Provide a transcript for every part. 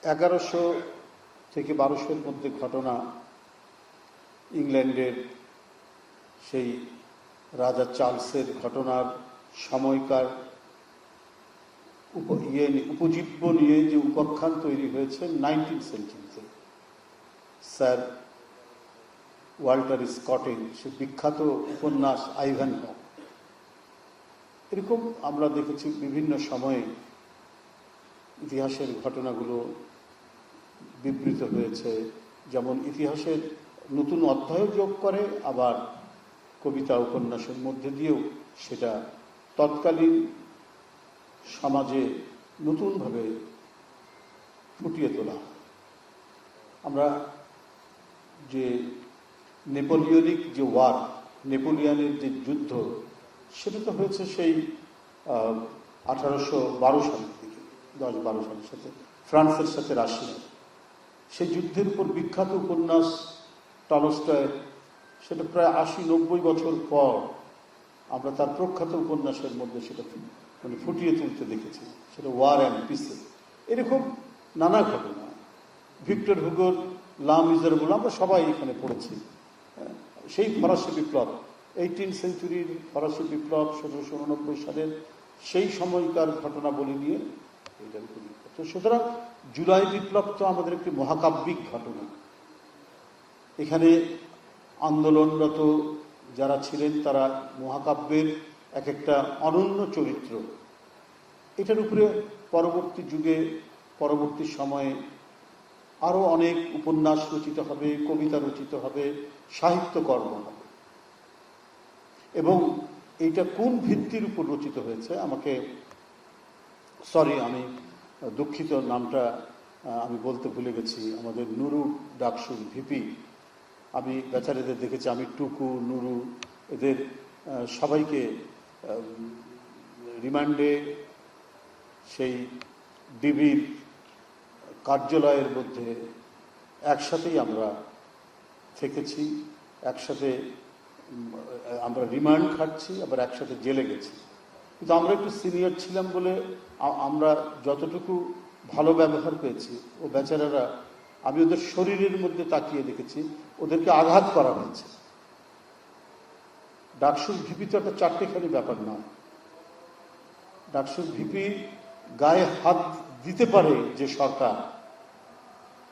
1100 থেকে 1200-র মধ্যে ঘটনা, ইংল্যান্ডের সেই রাজা চার্লসের ঘটনার সময়কার উপজীব্য নিয়ে যে উপাখ্যান তৈরি হয়েছে 19th সেঞ্চুরিতে স্যার ওয়াল্টার স্কটের সে বিখ্যাত উপন্যাস আইভ্যানহো। এরকম আমরা দেখেছি বিভিন্ন সময়ে ইতিহাসের ঘটনাগুলো বিবৃত হয়েছে, যেমন ইতিহাসের নতুন অধ্যায় যোগ করে, আবার কবিতা উপন্যাসের মধ্যে দিয়েও সেটা তৎকালীন সমাজে নতুনভাবে ফুটিয়ে তোলা। আমরা যে নেপোলিয়নিক যে ওয়ার, নেপোলিয়নের যে যুদ্ধ, সেটা তো হয়েছে সেই 1812 সালের দিকে, 10-12 সালের সাথে ফ্রান্সের সাথে রাশিয়ার সেই যুদ্ধের উপর বিখ্যাত উপন্যাস টলস্টয়ের, সেটা প্রায় 80-90 বছর পর আমরা তার প্রখ্যাত উপন্যাসের মধ্যে সেটা মানে ফুটিয়ে তুলতে দেখেছি, সেটা ওয়ার অ্যান্ড পিসে। এরকম নানা ঘটনা, ভিক্টর হুগোর লা মিজারেবল আমরা সবাই এখানে পড়েছি। সেই ফরাসি বিপ্লব, 18th সেঞ্চুরির ফরাসি বিপ্লব 1789 সালের সেই সময়কার ঘটনা বলে নিয়ে এইটার উপর। তো সুতরাং জুলাই বিপ্লব তো আমাদের একটি মহাকাব্যিক ঘটনা। এখানে আন্দোলনরত যারা ছিলেন তারা মহাকাব্যের এক একটা অনন্য চরিত্র। এটার উপরে পরবর্তী যুগে, পরবর্তী সময়ে আরো অনেক উপন্যাস রচিত হবে, কবিতা রচিত হবে, সাহিত্যকর্ম হবে। এবং এইটা কোন ভিত্তির উপর রচিত হয়েছে, আমাকে আমি দুঃখিত, নামটা আমি বলতে ভুলে গেছি, আমাদের নুরু ডাকসুর ভিপি, আমি বেচারাদের দেখেছি, আমি টুকু, নুরু, এদের সবাইকে রিমান্ডে সেই ডিবির কার্যালয়ের মধ্যে একসাথেই আমরা থেকেছি, একসাথে আমরা রিমান্ড খাচ্ছি, আবার একসাথে জেলে গেছি। কিন্তু আমরা একটু সিনিয়র ছিলাম বলে আমরা যতটুকু ভালো ব্যবহার পেয়েছি, ও বেচারারা, আমি ওদের শরীরের মধ্যে তাকিয়ে দেখেছি ওদেরকে আঘাত করা হয়েছে। ডাকসুর ভিপি তো একটা চারটেখানি ব্যাপার নয়। ডাকসুর ভিপি গায়ে হাত দিতে পারে যে সরকার,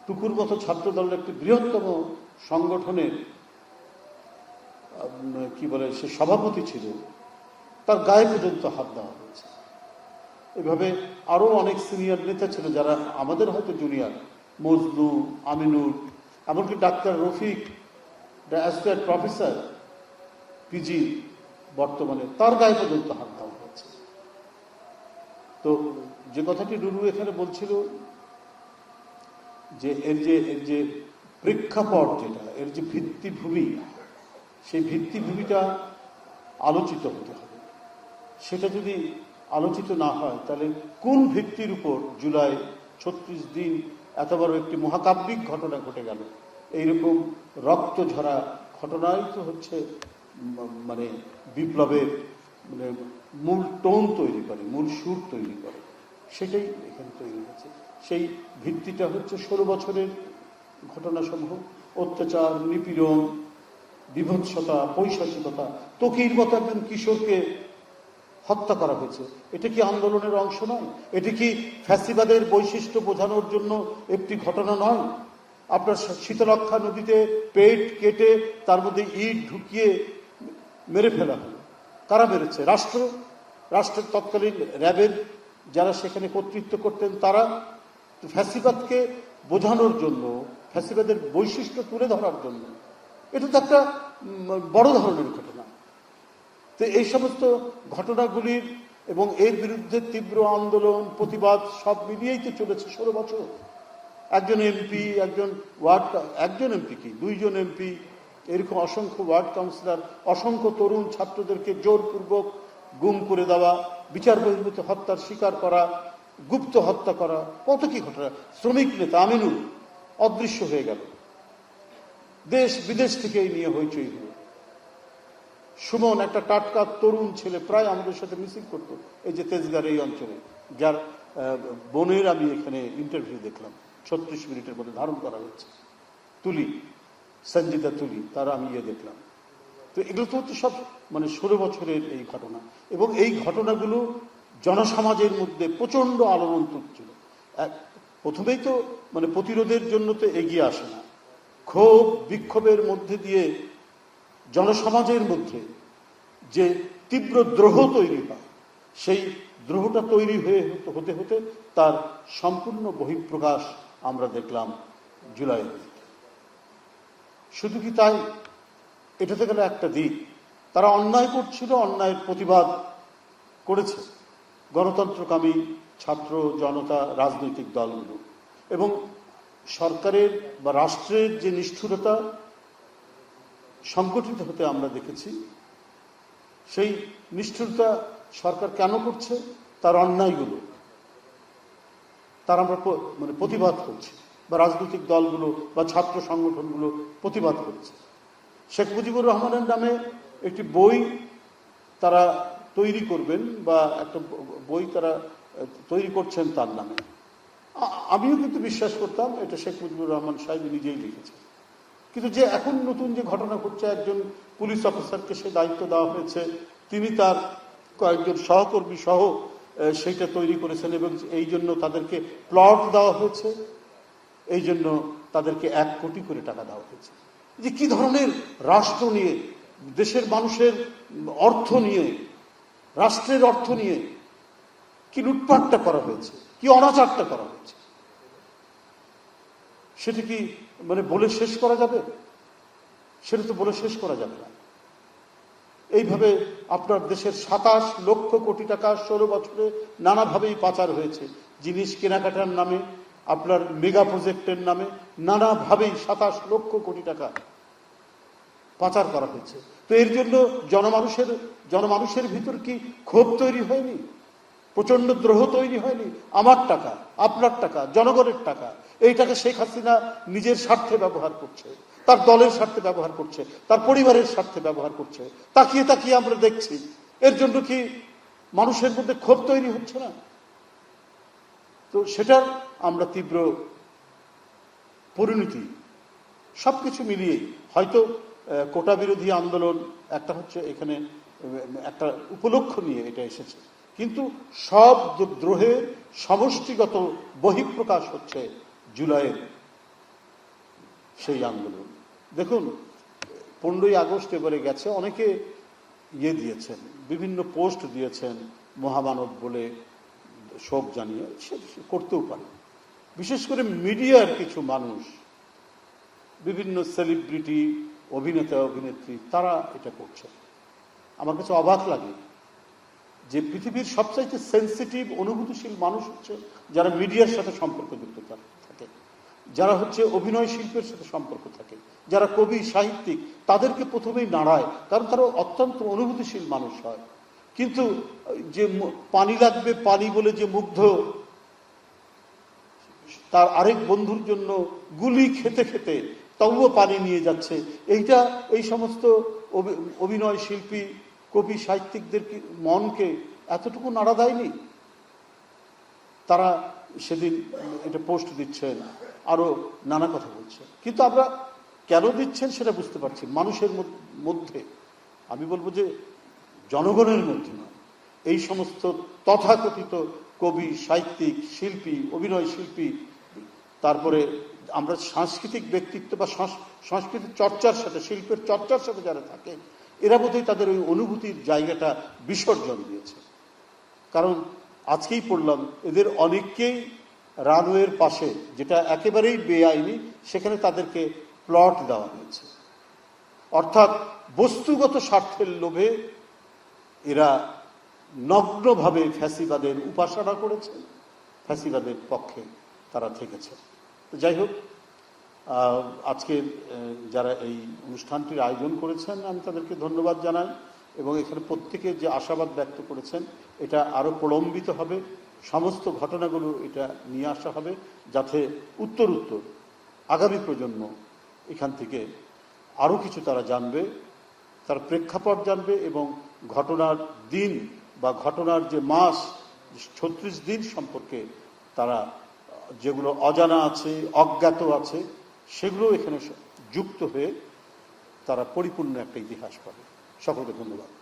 টুকুর মতো ছাত্র দলের একটি বৃহত্তম সংগঠনের কি বলে সে সভাপতি ছিল, তার গায়ে পর্যন্ত হাত দেওয়া হয়েছে। এভাবে আরো অনেক সিনিয়র নেতা ছিল যারা আমাদের হয়তো জুনিয়র, মজনু, আমিনুর, এমনকি doctor Rafiq, associate professor PG বর্তমানে, তার গায়ে পর্যন্ত হাত দেওয়া হয়েছে। তো যে কথাটি রুরু এখানে বলছিল যে এর যে প্রেক্ষাপট, যেটা এর যে ভিত্তিভূমি, সেই ভিত্তিভূমিটা আলোচিত হতে হবে। সেটা যদি আলোচিত না হয় তাহলে কোন ভিত্তির উপর জুলাই 36 দিন এত বড় একটি মহাকাব্যিক ঘটনা ঘটে গেল? এইরকম রক্ত ঝরা ঘটনাই তো হচ্ছে মানে বিপ্লবের মানে মূল টোন তৈরি করে, মূল সুর তৈরি করে। সেটাই এখানে তৈরি হয়েছে। সেই ভিত্তিটা হচ্ছে 16 বছরের ঘটনাসমূহ, অত্যাচার, নিপীড়ন, বিভৎসতা, পৈশাচিকতা। তকির মতো একজন কিশোরকে হত্যা করা হয়েছে, এটা কি আন্দোলনের অংশ নয়? এটি কি ফ্যাসিবাদের বৈশিষ্ট্য বোঝানোর জন্য একটি ঘটনা নয়? আপনার শীতলক্ষা নদীতে পেট কেটে তার মধ্যে ইট ঢুকিয়ে মেরে ফেলা হলো। কারা মেরেছে? রাষ্ট্রের তৎকালীন র্যাবের যারা সেখানে কর্তৃত্ব করতেন তারা। ফ্যাসিবাদকে বোঝানোর জন্য, ফ্যাসিবাদের বৈশিষ্ট্য তুলে ধরার জন্য, এটা তো একটা বড় ধরনের ঘটনা। তো এই সমস্ত ঘটনাগুলির এবং এর বিরুদ্ধে তীব্র আন্দোলন, প্রতিবাদ সব মিলিয়েই তো চলেছে 16 বছর। একজন এমপি, একজন এমপি কি 2জন এমপি, এরকম অসংখ্য ওয়ার্ড কাউন্সিলর, অসংখ্য তরুণ ছাত্রদেরকে জোরপূর্বক গুম করে দেওয়া, বিচার বহির্ভূত হত্যার শিকার করা, গুপ্ত হত্যা করা, কত কি ঘটনা। শ্রমিক নেতা আমিনুল অদৃশ্য হয়ে গেল, দেশ বিদেশ থেকে এই নিয়ে হইচই হলো। সুমন, একটা টাটকা তরুণ ছেলে, প্রায় আমাদের সাথে মিছিল করতো এই যে তেজগাঁর এই অঞ্চলে, যার বোনের আমি এখানে ইন্টারভিউ দেখলাম, 36 মিনিটের মধ্যে ধারণ করা হচ্ছে। তুলি, সঞ্জিতা তুলি, তারা আমি দেখলাম। তো এগুলো তো হচ্ছে সব 16 বছরের এই ঘটনা, এবং এই ঘটনাগুলো জনসমাজের মধ্যে প্রচন্ড আলোড়ন তুলছিল। প্রথমেই তো প্রতিরোধের জন্য তো এগিয়ে আসে না, ক্ষোভ বিক্ষোভের মধ্যে দিয়ে জনসমাজের মধ্যে যে তীব্র দ্রোহ তৈরি হয়, সেই দ্রোহটা তৈরি হতে হতে তার সম্পূর্ণ বহিঃপ্রকাশ আমরা দেখলাম জুলাইয়ের। শুধু কি তাই? এটাতে গেল একটা দিক, তারা অন্যায় করছিল, অন্যায়ের প্রতিবাদ করেছে গণতন্ত্রকামী ছাত্র জনতা, রাজনৈতিক দলগুলো, এবং সরকারের বা রাষ্ট্রের যে নিষ্ঠুরতা সংগঠিত হতে আমরা দেখেছি, সেই নিষ্ঠুরতা সরকার কেন করছে? তার অন্যায়গুলো তার আমরা প্রতিবাদ করছি, বা রাজনৈতিক দলগুলো বা ছাত্র সংগঠনগুলো প্রতিবাদ করছে। শেখ মুজিবুর রহমানের নামে একটি বই তারা তৈরি করবেন, বা একটা বই তারা তৈরি করছেন তার নামে। আমিও কিন্তু বিশ্বাস করতাম এটা শেখ মুজিবুর রহমান সাহেব নিজেই লিখেছেন, কিন্তু যে এখন নতুন যে ঘটনা ঘটছে, একজন পুলিশ অফিসারকে সে দায়িত্ব দেওয়া হয়েছে, তিনি তার কয়েকজন সহকর্মী সহ সেইটা তৈরি করেছেন, এবং এই জন্য তাদেরকে প্লট দেওয়া হয়েছে, এই জন্য তাদেরকে 1 কোটি করে টাকা দেওয়া হয়েছে। যে কি ধরনের রাষ্ট্র নিয়ে, দেশের মানুষের অর্থ নিয়ে, রাষ্ট্রের অর্থ নিয়ে কি লুটপাটটা করা হয়েছে, কি অনাচারটা করা হয়েছে, সেটা কি বলে শেষ করা যাবে? সেটা তো বলে শেষ করা যাবে না। এইভাবে আপনার দেশের 27 লক্ষ কোটি টাকা 16 বছরে নানাভাবেই পাচার হয়েছে। জিনিস কেনাকাটার নামে, আপনার মেগা প্রজেক্টের নামে নানাভাবেই 27 লক্ষ কোটি টাকা পাচার করা হয়েছে। তো এর জন্য জনমানুষের ভিতর কি ক্ষোভ তৈরি হয়নি? প্রচন্ড দ্রোহ তৈরি হয়নি? আমার টাকা, আপনার টাকা, জনগণের টাকা, এইটাকে শেখ হাসিনা নিজের স্বার্থে ব্যবহার করছে, তার দলের স্বার্থে ব্যবহার করছে, তার পরিবারের স্বার্থে ব্যবহার করছে। তাকিয়ে তাকিয়ে আমরা দেখছি। এর জন্য কি মানুষের মধ্যে ক্ষোভ তৈরি হচ্ছে না? তো সেটার আমরা তীব্র পরিণতি সবকিছু মিলিয়ে, হয়তো কোটা বিরোধী আন্দোলন একটা হচ্ছে, এখানে একটা উপলক্ষ নিয়ে এটা এসেছে, কিন্তু সব দ্রোহের সমষ্টিগত বহিঃপ্রকাশ হচ্ছে জুলাইয়ের সেই আন্দোলন। দেখুন, 15ই আগস্ট এবারে গেছে, অনেকে দিয়েছেন, বিভিন্ন পোস্ট দিয়েছেন মহামানব বলে শোক জানিয়ে, সে করতেও পারে। বিশেষ করে মিডিয়ার কিছু মানুষ, বিভিন্ন সেলিব্রিটি, অভিনেতা অভিনেত্রী, তারা এটা করছে। আমার কাছে অবাক লাগে যে পৃথিবীর সবচাইতে সেন্সিটিভ, অনুভূতিশীল মানুষ হচ্ছে যারা মিডিয়ার সাথে সম্পর্কযুক্ত থাকে, যারা হচ্ছে অভিনয় শিল্পের সাথে সম্পর্ক থাকে, যারা কবি সাহিত্যিক, তাদেরকে প্রথমেই নাড়ায়, কারণ তারা অত্যন্ত অনুভূতিশীল মানুষ হয়। কিন্তু যে পানি লাগবে পানি বলে যে মুগ্ধ, তার আরেক বন্ধুর জন্য গুলি খেতে খেতে তবুও পানি নিয়ে যাচ্ছে, এই সমস্ত অভিনয় শিল্পী, কবি সাহিত্যিকদের মনকে এতটুকু নাড়া দেয়নি? তারা সেদিন এটা পোস্ট দিচ্ছেন, আরো নানা কথা বলছেন, কিন্তু আমরা কেন দিচ্ছেন সেটা বুঝতে পারছি। মানুষের মধ্যে, আমি বলবো যে জনগণের মধ্যে নয়, এই সমস্ত তথাকথিত কবি সাহিত্যিক শিল্পী, অভিনয় শিল্পী, তারপরে আমরা সাংস্কৃতিক ব্যক্তিত্ব বা সংস্কৃতির চর্চার সাথে, শিল্পের চর্চার সাথে যারা থাকে, এরা বোধহয় তাদের ওই অনুভূতির জায়গাটা বিসর্জন দিয়েছে। কারণ আজকেই পড়লাম, এদের অনেককেই রানওয়ের পাশে, যেটা একেবারেই বেআইনি, সেখানে তাদেরকে প্লট দেওয়া হয়েছে। অর্থাৎ বস্তুগত স্বার্থের লোভে এরা নগ্নভাবে ফ্যাসিবাদের উপাসনা করেছে, ফ্যাসিবাদের পক্ষে তারা থেকেছে। যাই হোক, আজকে যারা এই অনুষ্ঠানটির আয়োজন করেছেন, আমি তাদেরকে ধন্যবাদ জানাই, এবং এখানে প্রত্যেকে যে আশাবাদ ব্যক্ত করেছেন, এটা আরো প্রলম্বিত হবে, সমস্ত ঘটনাগুলো এটা নিয়ে আসা হবে, যাতে উত্তর আগামী প্রজন্ম এখান থেকে আরো কিছু তারা জানবে, তার প্রেক্ষাপট জানবে, এবং ঘটনার দিন বা ঘটনার যে মাস, 36 দিন সম্পর্কে তারা যেগুলো অজানা আছে, অজ্ঞাত আছে, সেগুলো এখানে যুক্ত হয়ে তারা পরিপূর্ণ একটা ইতিহাস পাবে। সকলকে ধন্যবাদ।